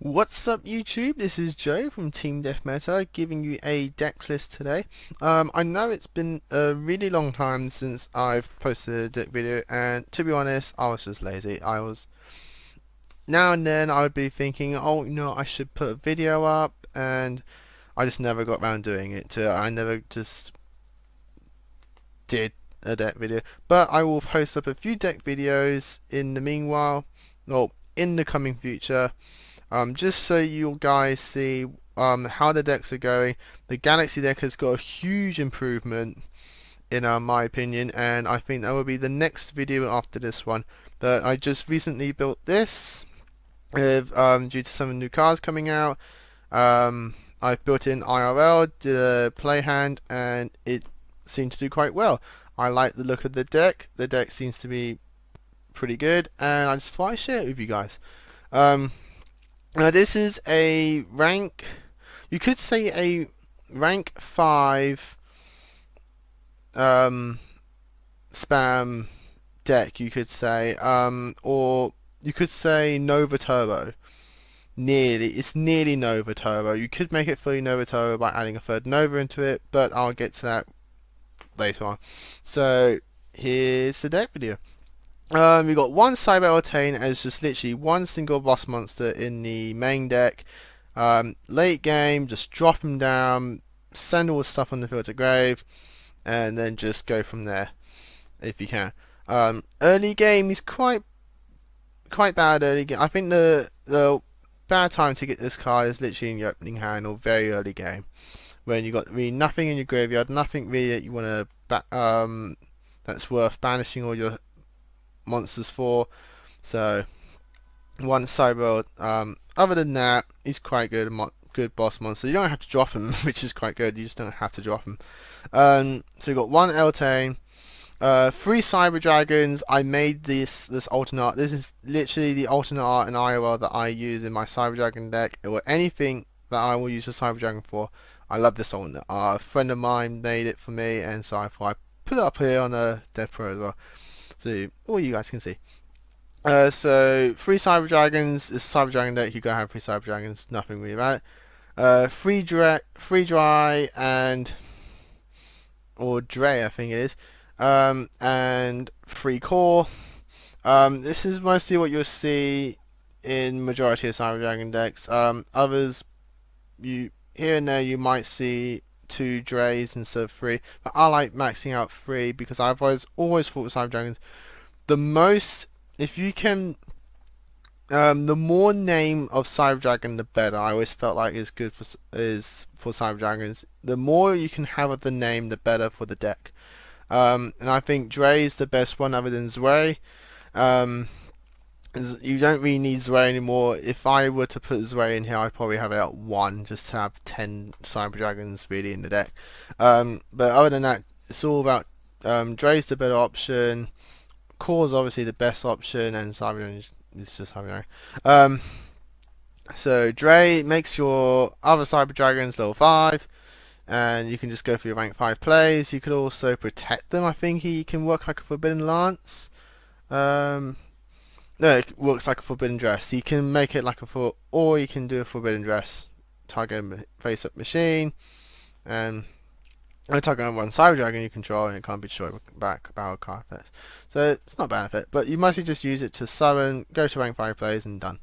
What's up YouTube? This is Joe from Team Death Meta giving you a deck list today. I know it's been a really long time since I've posted a deck video, and to be honest I was just lazy. Now and then I would be thinking, oh I should put a video up, and I just never got around doing it. I never just did a deck video, but I will post up a few deck videos in the meanwhile, or in the coming future. Just so you guys see how the decks are going. The Galaxy deck has got a huge improvement in my opinion, and I think that will be the next video after this one. But I just recently built this with, due to some new cards coming out. I've built in IRL, did a play hand, and it seemed to do quite well. I like the look of the deck. The deck seems to be pretty good, and I just thought I'd share it with you guys. Now this is a rank, you could say a rank 5 spam deck, you could say, or you could say Nova Turbo. It's nearly Nova Turbo. You could make it fully Nova Turbo by adding a third Nova into it, but I'll get to that later on. So here's the deck video. We got one Cyber Eltane as just literally one single boss monster in the main deck. Late game, just drop him down, send all the stuff on the field to grave, and then just go from there if you can. Early game is quite bad. Early game, I think the bad time to get this card is literally in your opening hand or very early game, when you got really nothing in your graveyard, nothing really that you want to that's worth banishing all your monsters for. So one Cyber, other than that, he's quite good, good boss monster. You don't have to drop him, which is quite good. You just don't have to drop him. So you got one Eltane, 3 Cyber Dragons. I made this alternate art. This is literally the alternate art in IOL that I use in my Cyber Dragon deck, or anything that I will use a Cyber Dragon for. I love this alternate art. A friend of mine made it for me, and so I thought I'd put it up here on a Death Pro as well, so all you guys can see. So 3 Cyber Dragons. It's a Cyber Dragon deck. You gotta have 3 Cyber Dragons. Nothing really about it. Free dry and or Dre, I think it is. And 3 core. This is mostly what you'll see in majority of Cyber Dragon decks. Others, you here and there you might see 2 Dre's instead of 3, but I like maxing out 3 because I've always thought with Cyber Dragons, the most, if you can, the more name of Cyber Dragon the better. I always felt like it's good for Cyber Dragons. The more you can have of the name, the better for the deck. And I think Dre is the best one other than Zwei. You don't really need Zwei anymore. If I were to put Zwei in here, I'd probably have it at 1 just to have 10 Cyber Dragons really in the deck. But other than that, it's all about Dre's the better option. Core's obviously the best option, and Cyber Dragon is just Cyber Dragon. So Dre makes your other Cyber Dragons level 5, and you can just go for your rank 5 plays. You could also protect them. I think he can work like a Forbidden Lance. No, it works like a Forbidden Dress. You can make it like or you can do a Forbidden Dress, target face up machine, and target on one Cyber Dragon you control, and it can't be destroyed with back battle card effects. So it's not benefit, but you mostly just use it to summon, go to rank 5 plays, and done.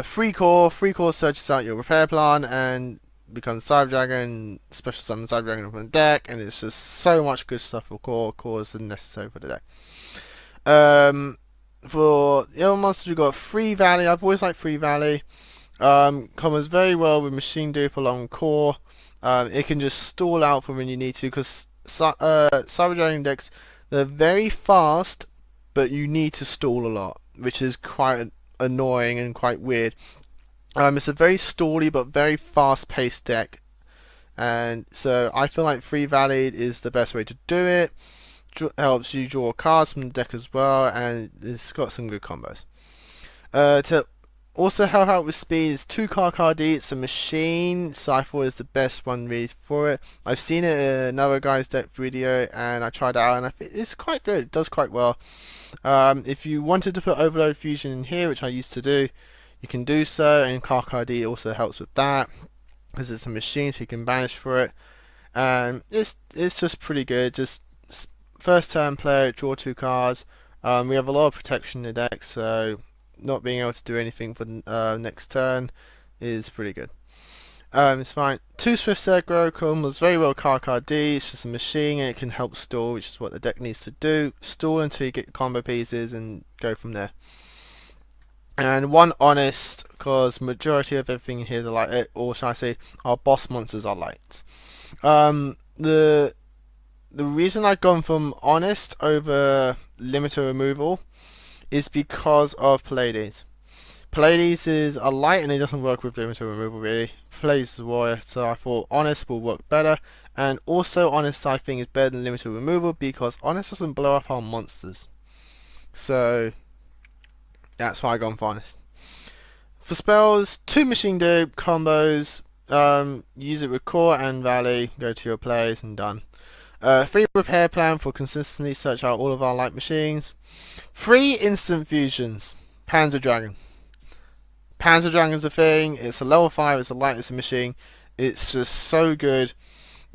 3 core searches out your repair plan and becomes Cyber Dragon, special summon Cyber Dragon from the deck, and it's just so much good stuff for core. Core is necessary for the deck. For the other monsters, we've got Free Valley. I've always liked Free Valley. Comes very well with Machine Dupe along core. It can just stall out for when you need to, because Cyber Dragon decks, they're very fast, but you need to stall a lot, which is quite annoying and quite weird. It's a very stally but very fast-paced deck, and so I feel like Free Valley is the best way to do it. Helps you draw cards from the deck as well, and it's got some good combos. To Also help out with speed is 2 Cardi. It's a machine, so I thought it's the best one really for it. I've seen it in another guy's deck video and I tried it out and I think it's quite good. It does quite well. If you wanted to put Overload Fusion in here, which I used to do, you can do so, and Cardi also helps with that because it's a machine, so you can banish for it. And it's just pretty good. Just first turn play it, draw 2 cards. We have a lot of protection in the deck, so not being able to do anything for next turn is pretty good. It's fine. 2 Swift Aggro combos very well card D. It's just a machine and it can help stall, which is what the deck needs to do. Stall until you get your combo pieces and go from there. And 1 Honest, because majority of everything here is light, or shall I say, our boss monsters are lights. The reason I've gone from Honest over Limiter Removal is because of Pleiades. Pleiades is a light and it doesn't work with Limiter Removal really. Pleiades is a warrior, so I thought Honest will work better. And also Honest I think is better than Limiter Removal because Honest doesn't blow up our monsters. So that's why I gone for Honest. For spells, 2 Machine Dupe combos, use it with Core and Valley, go to your plays and done. 3 Repair Plan for consistently search out all of our light machines. 3 Instant Fusions. Panzer Dragon. Panzer Dragon's a thing, it's a level 5, it's a light, it's a machine. It's just so good.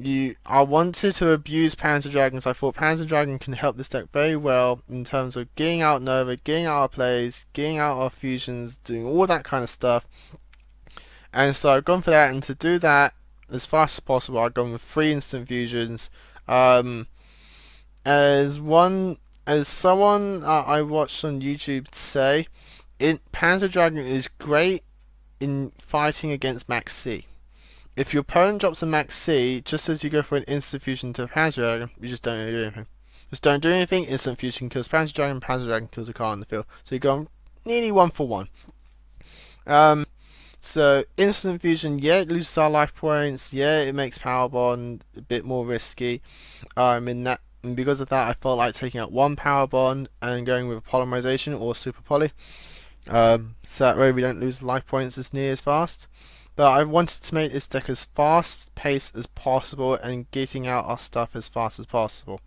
I wanted to abuse Panzer Dragons. I thought Panzer Dragon can help this deck very well in terms of getting out Nova, getting out our plays, getting out our fusions, doing all that kind of stuff. And so I've gone for that, and to do that as fast as possible I've gone with 3 Instant Fusions. As someone I watched on YouTube say, Panzer Dragon is great in fighting against Max C. If your opponent drops a Max C, just as you go for an Instant Fusion to Panzer Dragon, you just don't do anything. Just don't do anything, Instant Fusion kills Panzer Dragon kills a card on the field. So you go nearly 1 for 1. So Instant Fusion, yeah, it loses our life points, yeah, it makes Power Bond a bit more risky. And because of that I felt like taking out 1 Power Bond and going with a Polymerization or Super Poly. So that way we don't lose life points as near as fast. But I wanted to make this deck as fast paced as possible and getting out our stuff as fast as possible.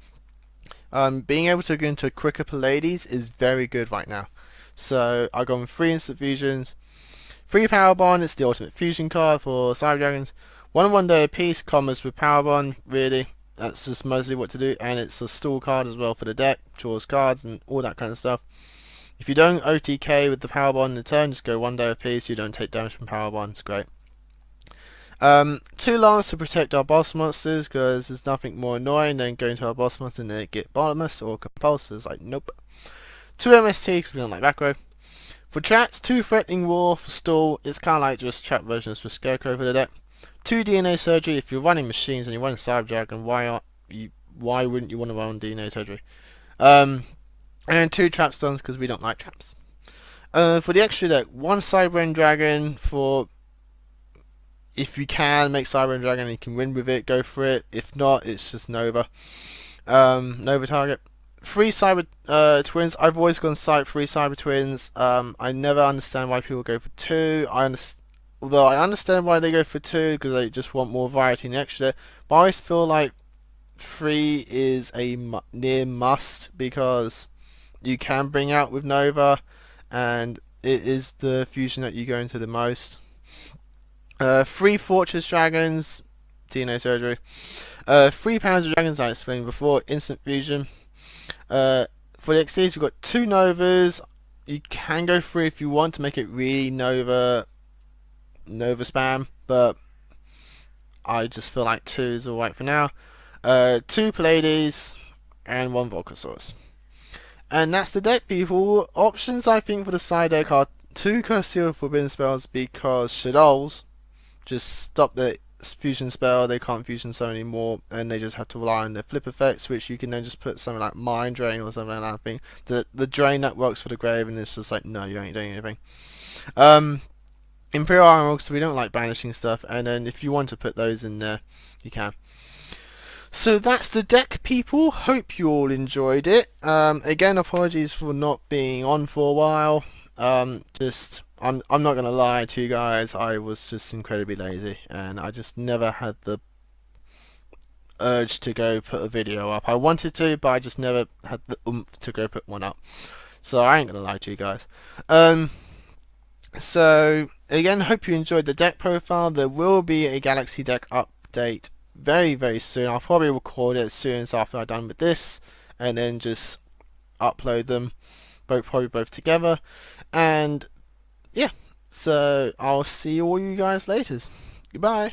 Being able to go into quicker Pleiades is very good right now. So I've gone with 3 Instant Fusions. 3 Power Bond, it's the ultimate fusion card for Cyber Dragons. 1 day a piece, combos with Power Bond, really. That's just mostly what to do, and it's a stall card as well for the deck, draws cards and all that kind of stuff. If you don't OTK with the Power Bond in the turn, just go 1 day a piece, you don't take damage from Power Bond, it's great. 2 Lance to protect our boss monsters, because there's nothing more annoying than going to our boss monster and they get bottomless or compulsors, like nope. 2 MST, because we don't like back row. For traps, 2 Threatening War for stall, it's kind of like just trap versions for Scarecrow for the deck. 2 DNA Surgery, if you're running machines and you're running Cyber Dragon, why wouldn't you want to run DNA Surgery? And 2 Trap Stuns, because we don't like traps. For the extra deck, 1 Cyber Dragon for, if you can make Cyber Dragon and you can win with it, go for it. If not, it's just Nova. Nova target. 3 Cyber Twins. I've always gone 3 Cyber Twins. I never understand why people go for 2. Although I understand why they go for 2, because they just want more variety in the extra deck. But I always feel like 3 is a near must, because you can bring out with Nova, and it is the fusion that you go into the most. 3 Fortress Dragons, DNA Surgery. 3 Panzer Dragons, I explained before, Instant Fusion. For the XDs, we've got 2 Novas. You can go 3 if you want to make it really Nova spam, but I just feel like 2 is alright for now. 2 Pleiades and 1 Volcasaurus. And that's the deck, people. Options I think for the side deck are 2 Curse Forbidden Spells, because Shadows just stop the fusion spell, they can't fusion so anymore, and they just have to rely on their flip effects, which you can then just put something like Mind Drain or something like that thing. The drain that works for the grave, and it's just like, no, you ain't doing anything. Imperial Armor, because we don't like banishing stuff, and then if you want to put those in there, you can. So that's the deck, people. Hope you all enjoyed it. Again, apologies for not being on for a while. Just I'm not gonna lie to you guys, I was just incredibly lazy and I just never had the urge to go put a video up. I wanted to, but I just never had the oomph to go put one up. So I ain't gonna lie to you guys. So again, hope you enjoyed the deck profile. There will be a Galaxy deck update very soon. I'll probably record it as soon as after I'm done with this, and then just upload them probably both together. And yeah, so I'll see all you guys later. Goodbye.